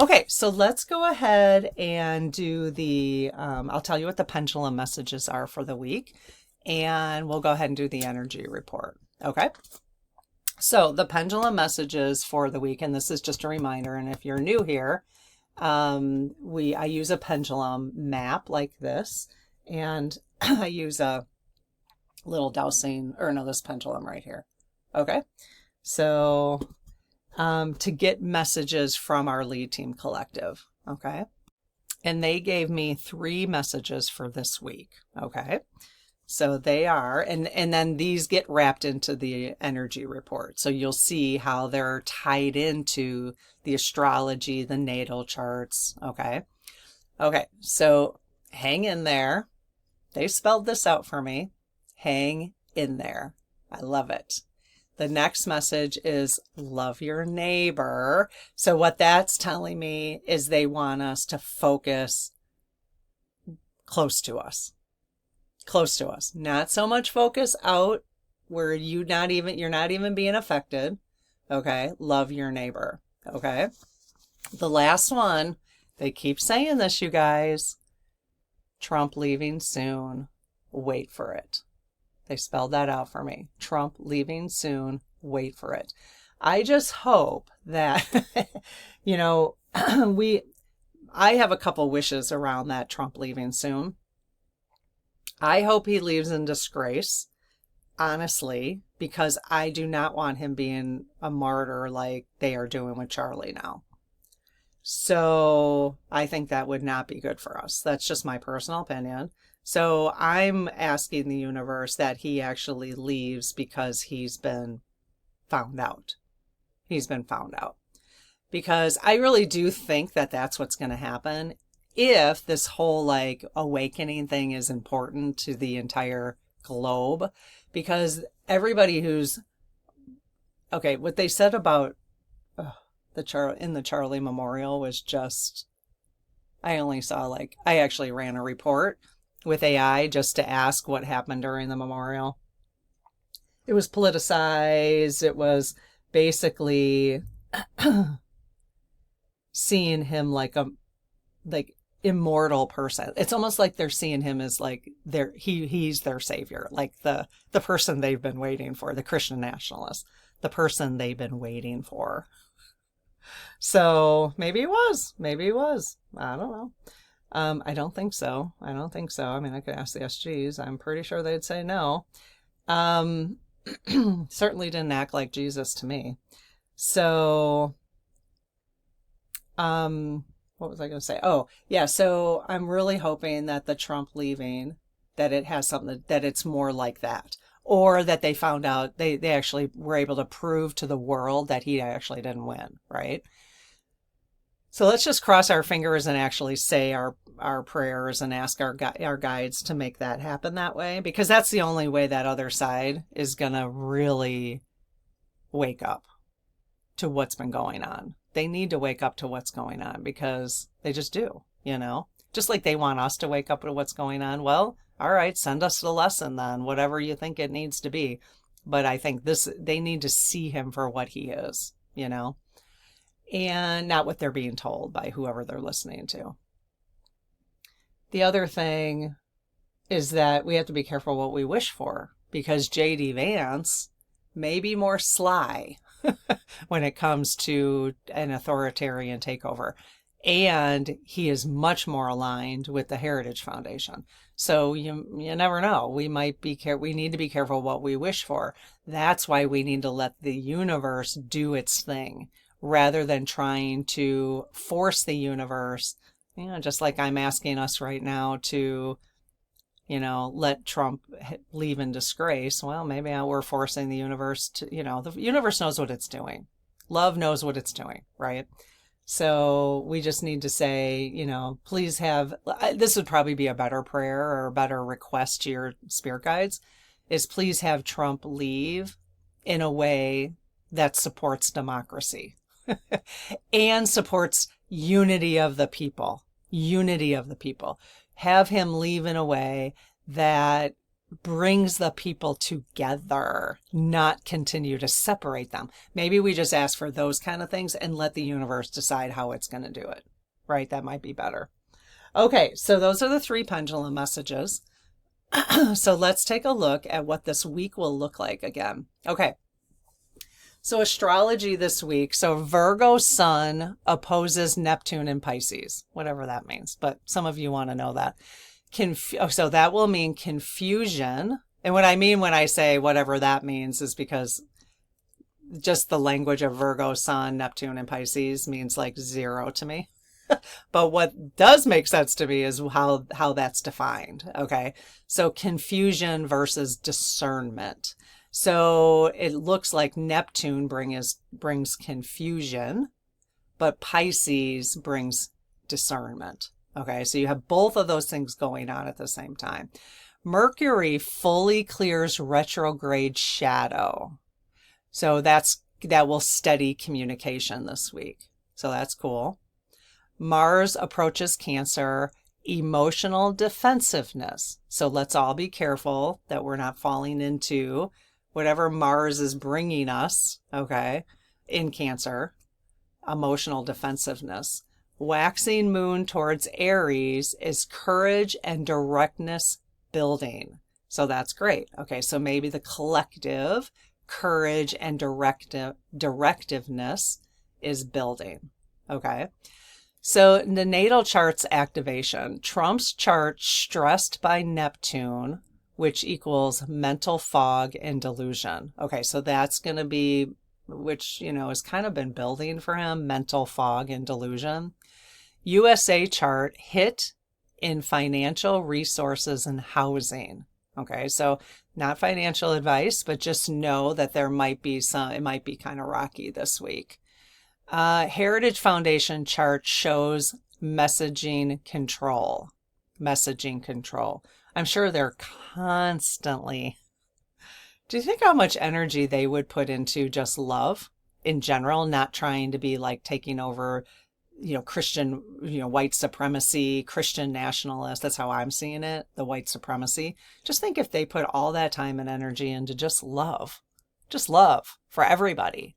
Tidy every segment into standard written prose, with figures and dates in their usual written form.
Okay, so let's go ahead and do I'll tell you what the pendulum messages are for the week, and we'll go ahead and do the energy report. Okay, so the pendulum messages for the week, and this is just a reminder, and if you're new here, I use a pendulum map like this, and I use a little dowsing, or no, this pendulum right here. Okay, so to get messages from our lead team collective. Okay. And they gave me 3 messages for this week. Okay. So they are, and then these get wrapped into the energy report. So you'll see how they're tied into the astrology, the natal charts. Okay. Okay. So hang in there. They spelled this out for me. Hang in there. I love it. The next message is love your neighbor. So what that's telling me is they want us to focus close to us. Close to us. Not so much focus out where you're not even being affected. Okay? Love your neighbor. Okay? The last one, they keep saying this, you guys. Trump leaving soon. Wait for it. They spelled that out for me. Trump leaving soon. Wait for it. I just hope that, I have a couple wishes around that Trump leaving soon. I hope he leaves in disgrace, honestly, because I do not want him being a martyr like they are doing with Charlie now. So I think that would not be good for us. That's just my personal opinion. So I'm asking the universe that he actually leaves because he's been found out. He's been found out. Because I really do think that that's what's going to happen if this whole awakening thing is important to the entire globe. Because everybody what they said about in the Charlie Memorial was just, I only saw I actually ran a report with AI just to ask what happened during the memorial. It was politicized. It was basically seeing him like immortal person. It's almost like they're seeing him as he's their savior, like the person they've been waiting for, the Christian nationalist, the person they've been waiting for. So maybe it was. I don't know. I don't think so. I mean, I could ask the SGs. I'm pretty sure they'd say no. Certainly didn't act like Jesus to me. So, what was I going to say? Oh, yeah. So I'm really hoping that the Trump leaving, that it has something that it's more like that, or that they found out they actually were able to prove to the world that he actually didn't win, right? So let's just cross our fingers and actually say our prayers and ask our guides to make that happen that way, because that's the only way that other side is going to really wake up to what's been going on. They need to wake up to what's going on because they just do, just like they want us to wake up to what's going on. Well, all right, send us the lesson then, whatever you think it needs to be. But I think they need to see him for what he is, and not what they're being told by whoever they're listening to. The other thing is that we have to be careful what we wish for, because J.D. Vance may be more sly when it comes to an authoritarian takeover. And he is much more aligned with the Heritage Foundation. So you never know. We need to be careful what we wish for. That's why we need to let the universe do its thing, rather than trying to force the universe, just like I'm asking us right now to, let Trump leave in disgrace. Well, maybe we're forcing the universe to, the universe knows what it's doing. Love knows what it's doing, right? So we just need to say, please this would probably be a better prayer or a better request to your spirit guides, is please have Trump leave in a way that supports democracy and supports unity of the people. Have him leave in a way that brings the people together, not continue to separate them. Maybe we just ask for those kind of things and let the universe decide how it's going to do it, right? That might be better. Okay, so those are the 3 pendulum messages. So let's take a look at what this week will look like again. Okay. So astrology this week. So Virgo sun opposes Neptune in Pisces, whatever that means. But some of you want to know that. So that will mean confusion. And what I mean when I say whatever that means is because just the language of Virgo sun, Neptune, and Pisces means like 0 to me. But what does make sense to me is how that's defined. Okay. So confusion versus discernment. So it looks like Neptune brings confusion, but Pisces brings discernment. Okay. So you have both of those things going on at the same time. Mercury fully clears retrograde shadow. So that will steady communication this week. So that's cool. Mars approaches Cancer, emotional defensiveness. So let's all be careful that we're not falling into whatever Mars is bringing us, okay, in Cancer, emotional defensiveness. Waxing moon towards Aries is courage and directness building. So that's great. Okay, so maybe the collective courage and directiveness is building. Okay. So the natal chart's activation, Trump's chart stressed by Neptune, which equals mental fog and delusion. Okay, so that's going to be, which, has kind of been building for him, mental fog and delusion. USA chart hit in financial resources and housing. Okay, so not financial advice, but just know that it might be kind of rocky this week. Heritage Foundation chart shows messaging control. I'm sure they're constantly. Do you think how much energy they would put into just love in general, not trying to be like taking over, Christian, white supremacy, Christian nationalist. That's how I'm seeing it, the white supremacy. Just think if they put all that time and energy into just love for everybody.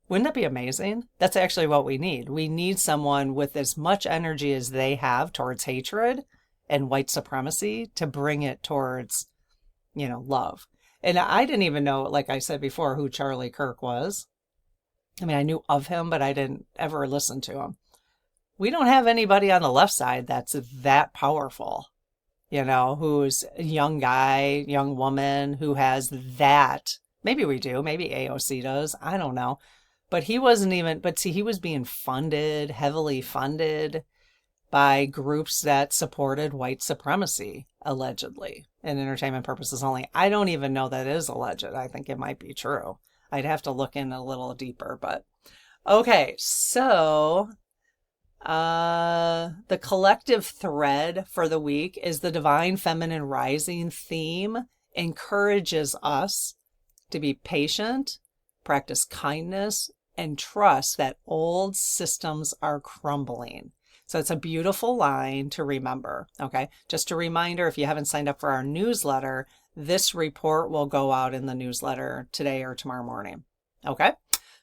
Wouldn't that be amazing? That's actually what we need. We need someone with as much energy as they have towards hatred and white supremacy to bring it towards, love. And I didn't even know, like I said before, who Charlie Kirk was. I mean, I knew of him, but I didn't ever listen to him. We don't have anybody on the left side that's that powerful, who's a young guy, young woman who has that. Maybe we do. Maybe AOC does. I don't know. But he was being heavily funded by groups that supported white supremacy, allegedly, and entertainment purposes only. I don't even know that is alleged. I think it might be true. I'd have to look in a little deeper, but okay. So the collective thread for the week is the divine feminine rising theme encourages us to be patient, practice kindness, and trust that old systems are crumbling. So it's a beautiful line to remember. Okay. Just a reminder, if you haven't signed up for our newsletter, this report will go out in the newsletter today or tomorrow morning. Okay.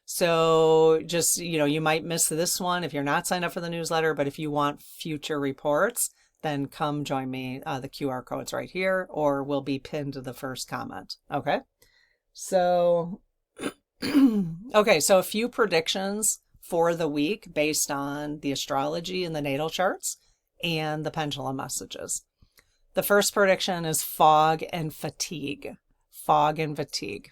So just, you might miss this one if you're not signed up for the newsletter, but if you want future reports, then come join me. The QR code's right here, or will be pinned to the first comment. Okay. So, okay. So a few predictions for the week based on the astrology and the natal charts and the pendulum messages. The first prediction is fog and fatigue. Fog and fatigue.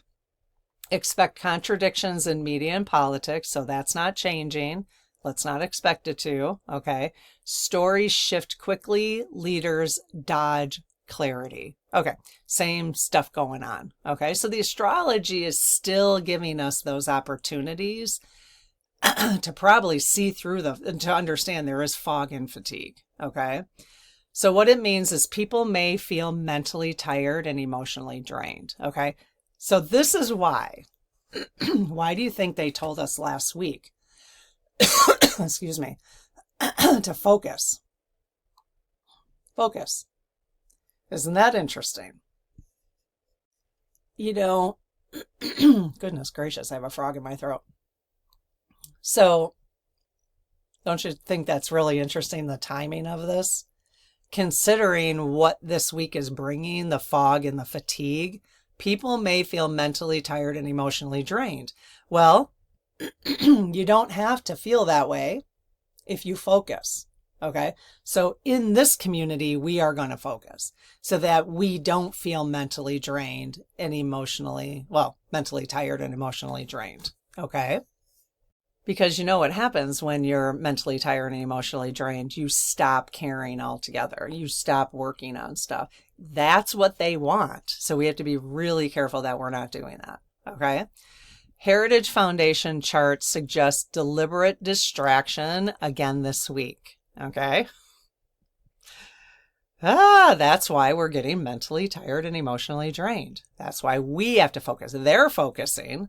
Expect contradictions in media and politics, so that's not changing. Let's not expect it to, okay? Stories shift quickly, leaders dodge clarity. Okay, same stuff going on, okay? So the astrology is still giving us those opportunities to probably see through to understand there is fog and fatigue, okay? So what it means is people may feel mentally tired and emotionally drained, okay? So this is why. Why do you think they told us last week, excuse me, to focus? Focus. Isn't that interesting? you know, goodness gracious, I have a frog in my throat. So don't you think that's really interesting, the timing of this? Considering what this week is bringing, the fog and the fatigue, people may feel mentally tired and emotionally drained. Well, you don't have to feel that way if you focus. Okay. So in this community, we are going to focus so that we don't feel mentally drained and mentally tired and emotionally drained. Okay. Because you know what happens when you're mentally tired and emotionally drained? You stop caring altogether. You stop working on stuff. That's what they want. So we have to be really careful that we're not doing that. Okay. Heritage Foundation chart suggests deliberate distraction again this week. Okay. That's why we're getting mentally tired and emotionally drained. That's why we have to focus. They're focusing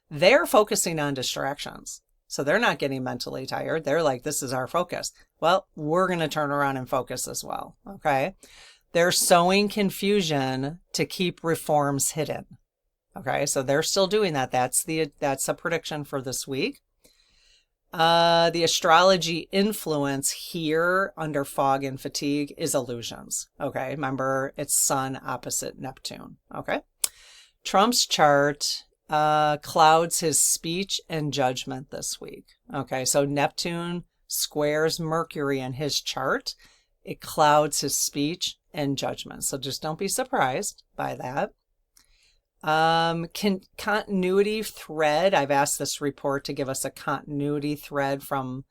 on distractions. So they're not getting mentally tired. They're like, this is our focus. Well, we're going to turn around and focus as well. Okay. They're sowing confusion to keep reforms hidden. Okay. So they're still doing that. That's a prediction for this week. The astrology influence here under fog and fatigue is illusions. Okay. Remember, it's Sun opposite Neptune. Okay. Trump's chart clouds his speech and judgment this week. Okay, so Neptune squares Mercury in his chart. It clouds his speech and judgment. So just don't be surprised by that. Continuity thread. I've asked this report to give us a continuity thread from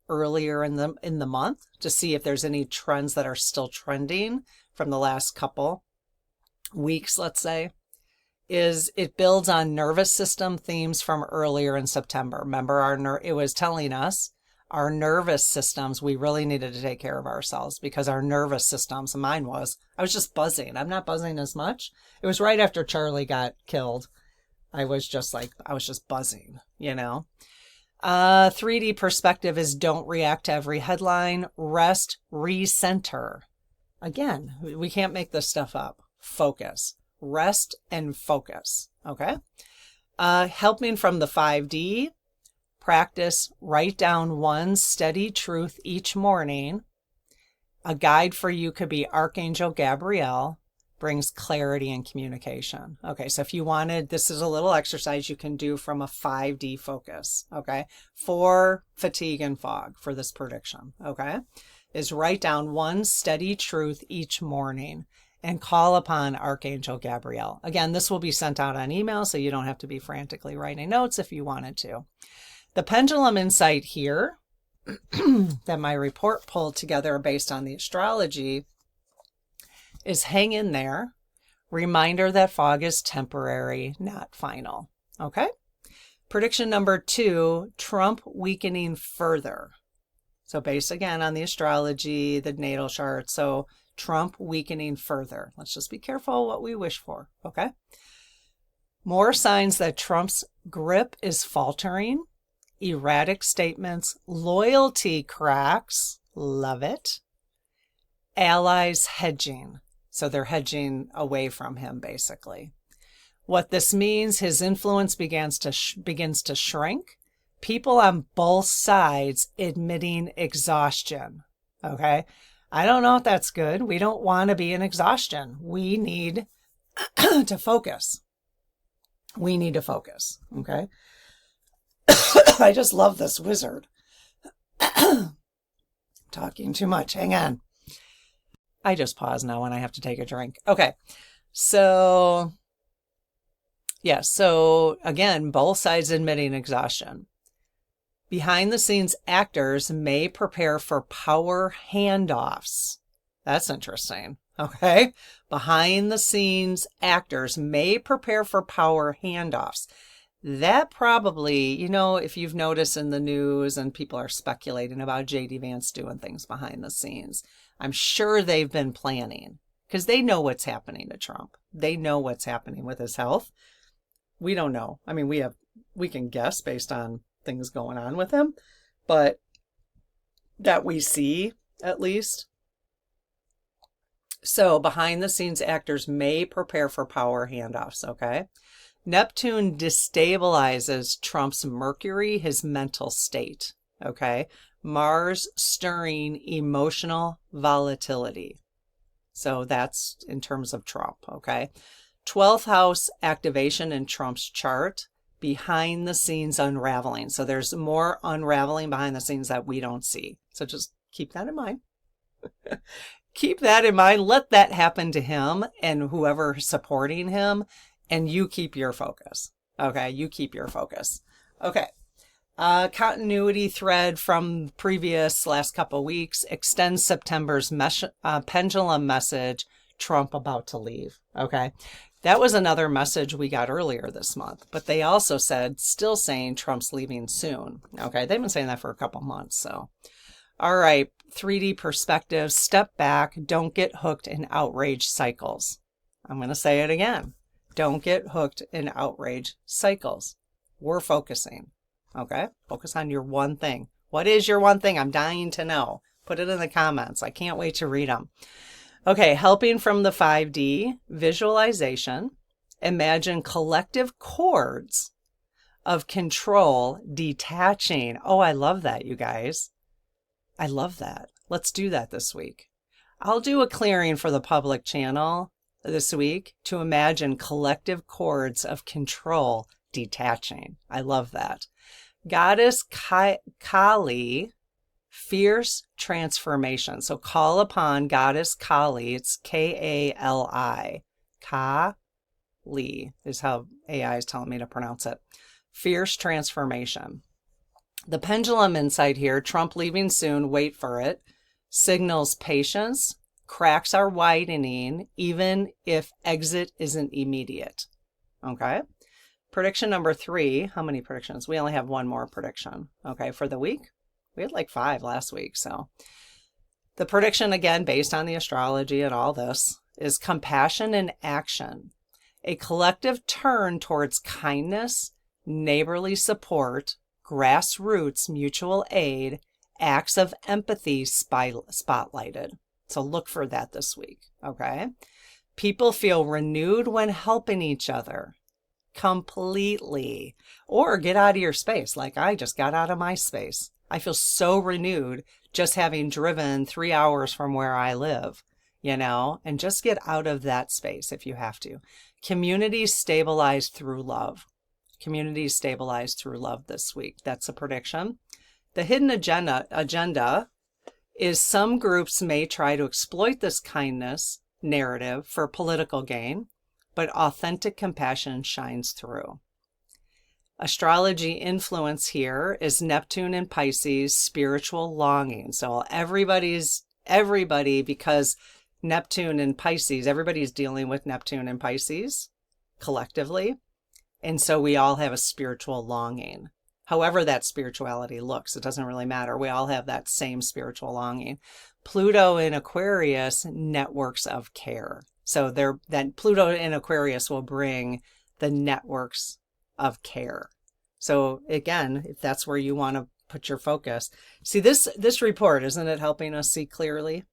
earlier in the month to see if there's any trends that are still trending from the last couple weeks, let's say. It builds on nervous system themes from earlier in September. Remember, it was telling us our nervous systems, we really needed to take care of ourselves because our nervous systems, I was just buzzing. I'm not buzzing as much. It was right after Charlie got killed. I was just buzzing, 3D perspective is don't react to every headline, rest, recenter. Again, we can't make this stuff up. Focus. Rest and focus. Okay. Helping from the 5D, practice, write down one steady truth each morning. A guide for you could be Archangel Gabriel, brings clarity and communication. Okay. So if you wanted, this is a little exercise you can do from a 5D focus. Okay. For fatigue and fog for this prediction. Okay. Is write down one steady truth each morning and call upon Archangel Gabriel. Again, this will be sent out on email, so you don't have to be frantically writing notes if you wanted to. The pendulum insight here that my report pulled together based on the astrology is hang in there. Reminder that fog is temporary, not final. Okay? Prediction number 2, Trump weakening further. So based again on the astrology, the natal chart. So Trump weakening further. Let's just be careful what we wish for, okay? More signs that Trump's grip is faltering, erratic statements, loyalty cracks, love it, allies hedging. So they're hedging away from him, basically. What this means, his influence begins to shrink. People on both sides admitting exhaustion, okay? I don't know if that's good. We don't want to be in exhaustion. We need to focus. We need to focus. Okay. I just love this wizard. Talking too much. Hang on. I just pause now when I have to take a drink. Okay. So, yeah. So again, both sides admitting exhaustion. Behind the scenes actors may prepare for power handoffs. That's interesting. Okay. Behind the scenes actors may prepare for power handoffs. That probably, if you've noticed in the news and people are speculating about J.D. Vance doing things behind the scenes, I'm sure they've been planning because they know what's happening to Trump. They know what's happening with his health. We don't know. I mean, we can guess based on things going on with him, but that we see at least. So behind the scenes actors may prepare for power handoffs, okay? Neptune destabilizes Trump's Mercury, his mental state, okay? Mars stirring emotional volatility. So that's in terms of Trump, okay? 12th house activation in Trump's chart, behind the scenes unraveling. So there's more unraveling behind the scenes that we don't see. So just keep that in mind. Keep that in mind. Let that happen to him and whoever supporting him, and you keep your focus. Okay, you keep your focus. Okay. Continuity thread from previous last couple weeks extends September's pendulum message, Trump about to leave. Okay. That was another message we got earlier this month, but they also said, still saying Trump's leaving soon. Okay. They've been saying that for a couple months. So, all right. 3D perspective, step back. Don't get hooked in outrage cycles. I'm going to say it again. Don't get hooked in outrage cycles. We're focusing. Okay, focus on your one thing. What is your one thing? I'm dying to know. Put it in the comments. I can't wait to read them. Okay, helping from the 5D, visualization. Imagine collective chords of control detaching. Oh, I love that, you guys. I love that. Let's do that this week. I'll do a clearing for the public channel this week to imagine collective chords of control detaching. I love that. Goddess Kali, fierce transformation. So call upon Goddess Kali. It's Kali. Kali is how AI is telling me to pronounce it. Fierce transformation. The pendulum insight here, Trump leaving soon, wait for it, signals patience. Cracks are widening, even if exit isn't immediate. Okay. Prediction number 3, how many predictions? We only have one more prediction, okay, for the week. We had like 5 last week, so. The prediction, again, based on the astrology and all this, is compassion and action. A collective turn towards kindness, neighborly support, grassroots mutual aid, acts of empathy spotlighted. So look for that this week, okay? People feel renewed when helping each other. Completely. Or get out of your space, like I just got out of my space. I feel so renewed just having driven 3 hours from where I live, and just get out of that space if you have to. Communities stabilized through love. Communities stabilized through love this week. That's a prediction. The hidden agenda is some groups may try to exploit this kindness narrative for political gain, but authentic compassion shines through. Astrology influence here is Neptune and Pisces, spiritual longing. So everybody, because Neptune and Pisces, everybody's dealing with Neptune and Pisces collectively. And so we all have a spiritual longing. However that spirituality looks, it doesn't really matter. We all have that same spiritual longing. Pluto in Aquarius, networks of care. So that Pluto in Aquarius will bring the networks of care. So again, if that's where you want to put your focus. See, this report, isn't it helping us see clearly?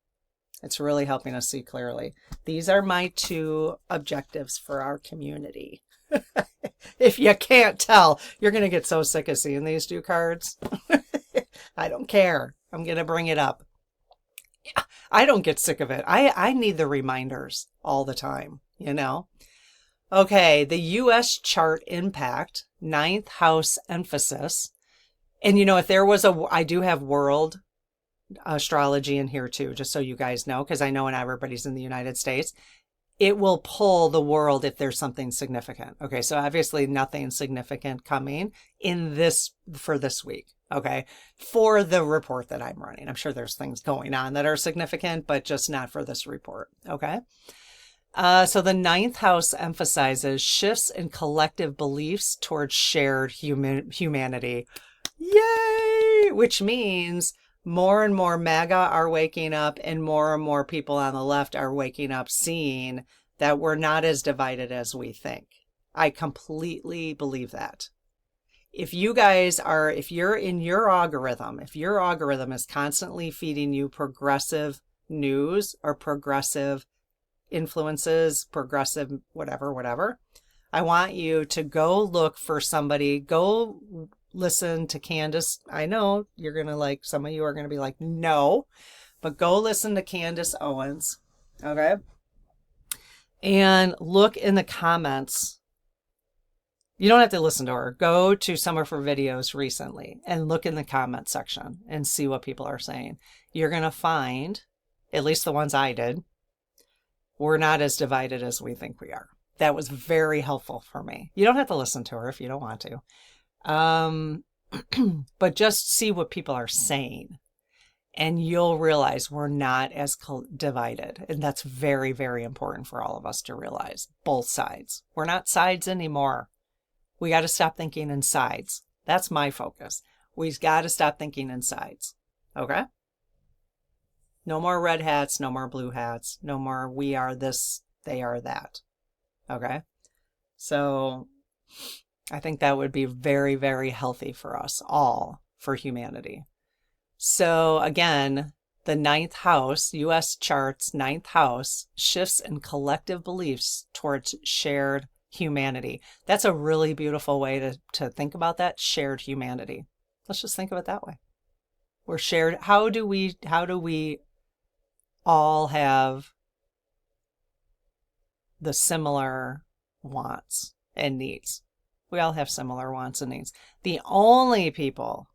It's really helping us see clearly. These are my 2 objectives for our community. If you can't tell, you're going to get so sick of seeing these 2 cards. I don't care. I'm going to bring it up. I don't get sick of it. I need the reminders all the time, Okay, the U.S. chart impact, 9th house emphasis. And if there was I do have world astrology in here too, just so you guys know, because I know not everybody's in the United States. It will pull the world if there's something significant. Okay, so obviously nothing significant coming for this week. Okay, for the report that I'm running. I'm sure there's things going on that are significant, but just not for this report. Okay. So the 9th house emphasizes shifts in collective beliefs towards shared humanity. Yay! Which means more and more MAGA are waking up and more people on the left are waking up, seeing that we're not as divided as we think. I completely believe that. If you're in your algorithm, if your algorithm is constantly feeding you progressive news or progressive influences, progressive, whatever. I want you to go look for somebody, go listen to Candace. I know you're going to like, some of you are going to be like, no, but go listen to Candace Owens. Okay. And look in the comments. You don't have to listen to her. Go to some of her videos recently and look in the comment section and see what people are saying. You're going to find, at least the ones I did, we're not as divided as we think we are. That was very helpful for me. You don't have to listen to her if you don't want to. But just see what people are saying. And you'll realize we're not as divided. And that's very, very important for all of us to realize. Both sides. We're not sides anymore. We got to stop thinking in sides. That's my focus. We've got to stop thinking in sides. Okay? No more red hats, no more blue hats, no more we are this, they are that. Okay? So I think that would be very, very healthy for us all, for humanity. So again, the 9th house, U.S. charts, 9th house, shifts in collective beliefs towards shared humanity. That's a really beautiful way to think about that, shared humanity. Let's just think of it that way. We're shared. How do we all have the similar wants and needs? We all have similar wants and needs. The only people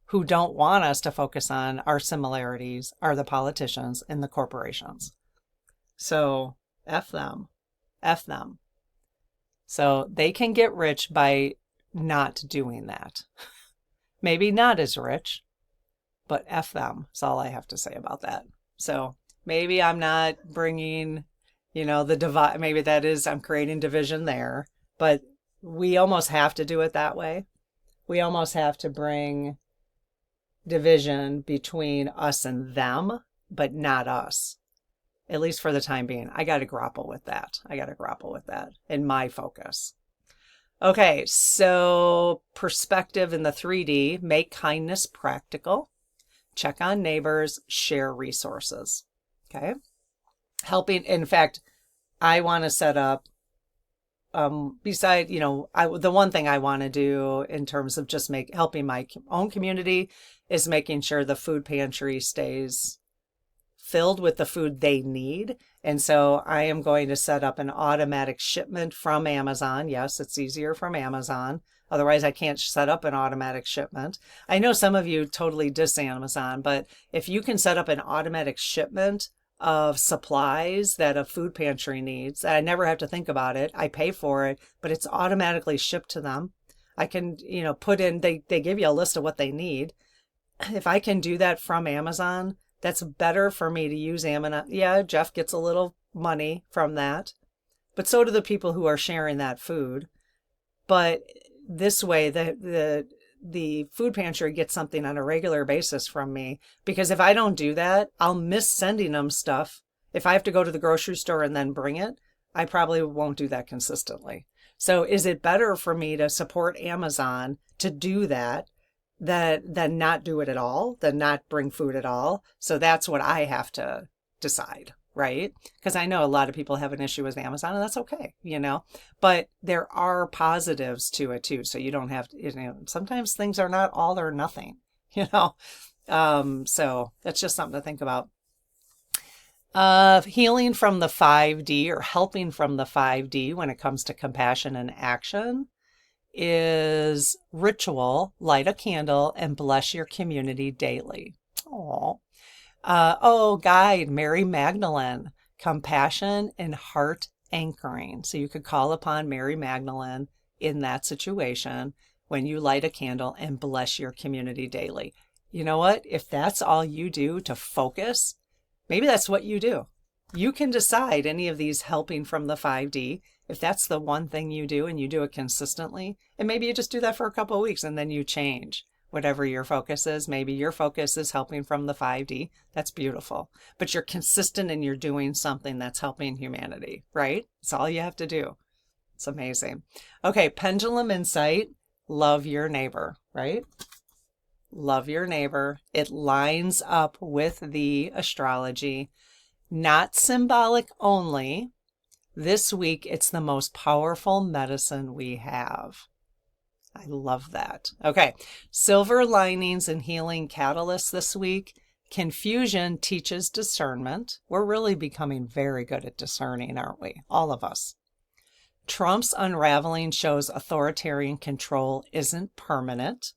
who don't want us to focus on our similarities are the politicians and the corporations. So F them. F them. So they can get rich by not doing that. Maybe not as rich, but F them. That's all I have to say about that. So maybe I'm not bringing, the divide. Maybe that is, I'm creating division there, but we almost have to do it that way. We almost have to bring division between us and them, but not us. At least for the time being. I got to grapple with that. In my focus. Okay, so perspective in the 3D, make kindness practical, check on neighbors, share resources. Okay. Helping, in fact, I want to set up, the one thing I want to do in terms of just helping my own community is making sure the food pantry stays filled with the food they need. And so I am going to set up an automatic shipment from Amazon. Yes, it's easier from Amazon. Otherwise, I can't set up an automatic shipment. I know some of you totally diss Amazon, but if you can set up an automatic shipment of supplies that a food pantry needs, I never have to think about it. I pay for it, but it's automatically shipped to them. I can, put in, they give you a list of what they need. If I can do that from Amazon, that's better for me to use Amazon. Yeah, Jeff gets a little money from that, but so do the people who are sharing that food. But this way, the food pantry gets something on a regular basis from me, because if I don't do that, I'll miss sending them stuff. If I have to go to the grocery store and then bring it, I probably won't do that consistently. So is it better for me to support Amazon to do that than not do it at all, than not bring food at all? So that's what I have to decide, right? Because I know a lot of people have an issue with Amazon, and that's okay, but there are positives to it too. So you don't have to, sometimes things are not all or nothing, so that's just something to think about. Healing from the 5D, or helping from the 5D when it comes to compassion and action, is ritual, light a candle and bless your community daily. Guide, Mary Magdalene, compassion and heart anchoring. So you could call upon Mary Magdalene in that situation when you light a candle and bless your community daily. You know what? If that's all you do to focus, maybe that's what you do. You can decide any of these helping from the 5D. If that's the one thing you do and you do it consistently, and maybe you just do that for a couple of weeks and then you change whatever your focus is. Maybe your focus is helping from the 5D. That's beautiful. But you're consistent and you're doing something that's helping humanity, right? That's all you have to do. It's amazing. Okay, pendulum insight, love your neighbor, right? Love your neighbor. It lines up with the astrology, not symbolic only. This week, it's the most powerful medicine we have. I love that. Okay, silver linings and healing catalysts this week. Confusion teaches discernment. We're really becoming very good at discerning, aren't we? All of us. Trump's unraveling shows authoritarian control isn't permanent.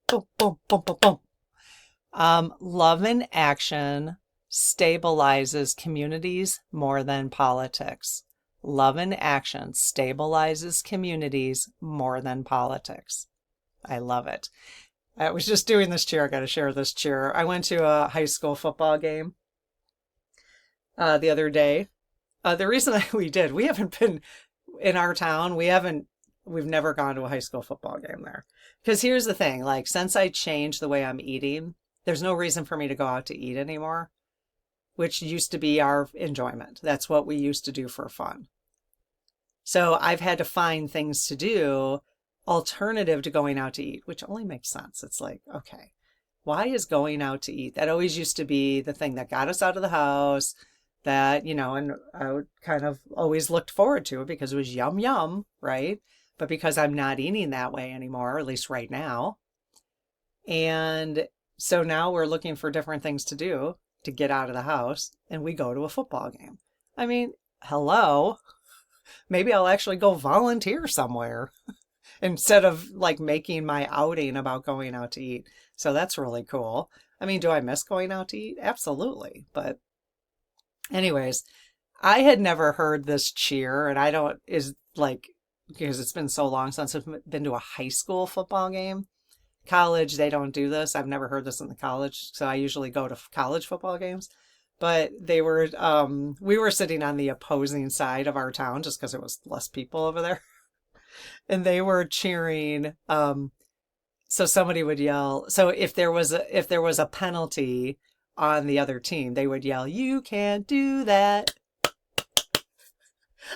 Boom, boom, boom, boom, boom. Love in action stabilizes communities more than politics. Love in action stabilizes communities more than politics. I love it. I was just doing this cheer. I got to share this cheer. I went to a high school football game the other day. The reason we haven't been in our town, we've never gone to a high school football game there. Because here's the thing, like since I changed the way I'm eating, there's no reason for me to go out to eat anymore, which used to be our enjoyment. That's what we used to do for fun. So I've had to find things to do alternative to going out to eat, which only makes sense. It's like, okay, why is going out to eat? That always used to be the thing that got us out of the house, that, and I would kind of always looked forward to it because it was yum, yum, right? But because I'm not eating that way anymore, at least right now. And so now we're looking for different things to do to get out of the house, and we go to a football game. I mean, hello, maybe I'll actually go volunteer somewhere instead of like making my outing about going out to eat. So that's really cool. I mean, do I miss going out to eat? Absolutely. But anyways, I had never heard this cheer, and because it's been so long since I've been to a high school football game. College, they don't do this. I've never heard this in the college, so I usually go to college football games. But we were sitting on the opposing side of our town just because it was less people over there. And they were cheering. So somebody would yell. So if there was a penalty on the other team, they would yell, "You can't do that."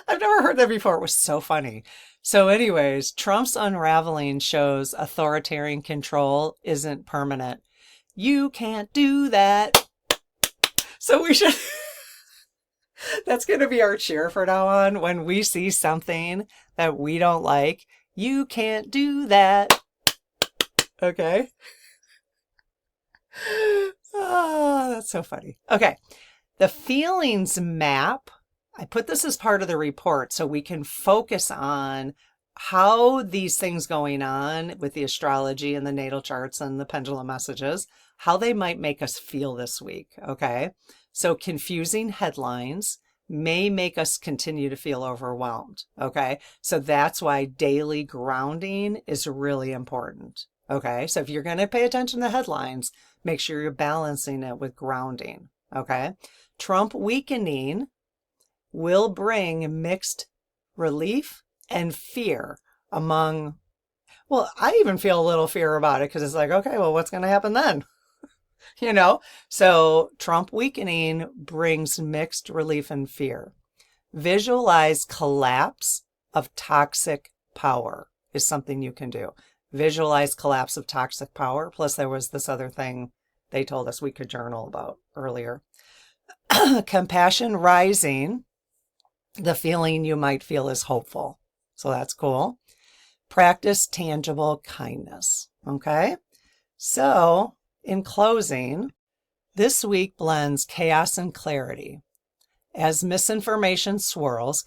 I've never heard that before. It was so funny. So anyways, Trump's unraveling shows authoritarian control isn't permanent. You can't do that. So we should, that's going to be our cheer for now on. When we see something that we don't like, you can't do that. Okay. Oh, that's so funny. Okay. The feelings map. I put this as part of the report so we can focus on how these things going on with the astrology and the natal charts and the pendulum messages, how they might make us feel this week. Okay. So confusing headlines may make us continue to feel overwhelmed. Okay. So that's why daily grounding is really important. Okay. So if you're going to pay attention to headlines, make sure you're balancing it with grounding. Okay. Trump weakening will bring mixed relief and fear among, well, I even feel a little fear about it because it's like, okay, well, what's going to happen then? So Trump weakening brings mixed relief and fear. Visualize collapse of toxic power is something you can do. Visualize collapse of toxic power. Plus there was this other thing they told us we could journal about earlier. Compassion rising. The feeling you might feel is hopeful. So that's cool. Practice tangible kindness. Okay. So in closing, this week blends chaos and clarity. As misinformation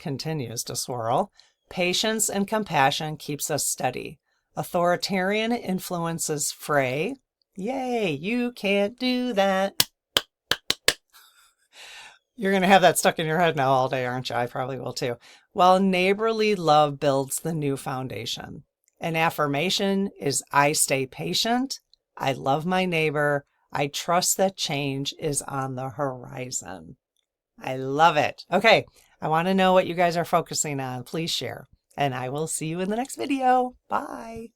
continues to swirl, patience and compassion keeps us steady. Authoritarian influences fray. Yay, you can't do that. You're going to have that stuck in your head now all day, aren't you? I probably will too. While neighborly love builds the new foundation. An affirmation is I stay patient. I love my neighbor. I trust that change is on the horizon. I love it. Okay. I want to know what you guys are focusing on. Please share. And I will see you in the next video. Bye.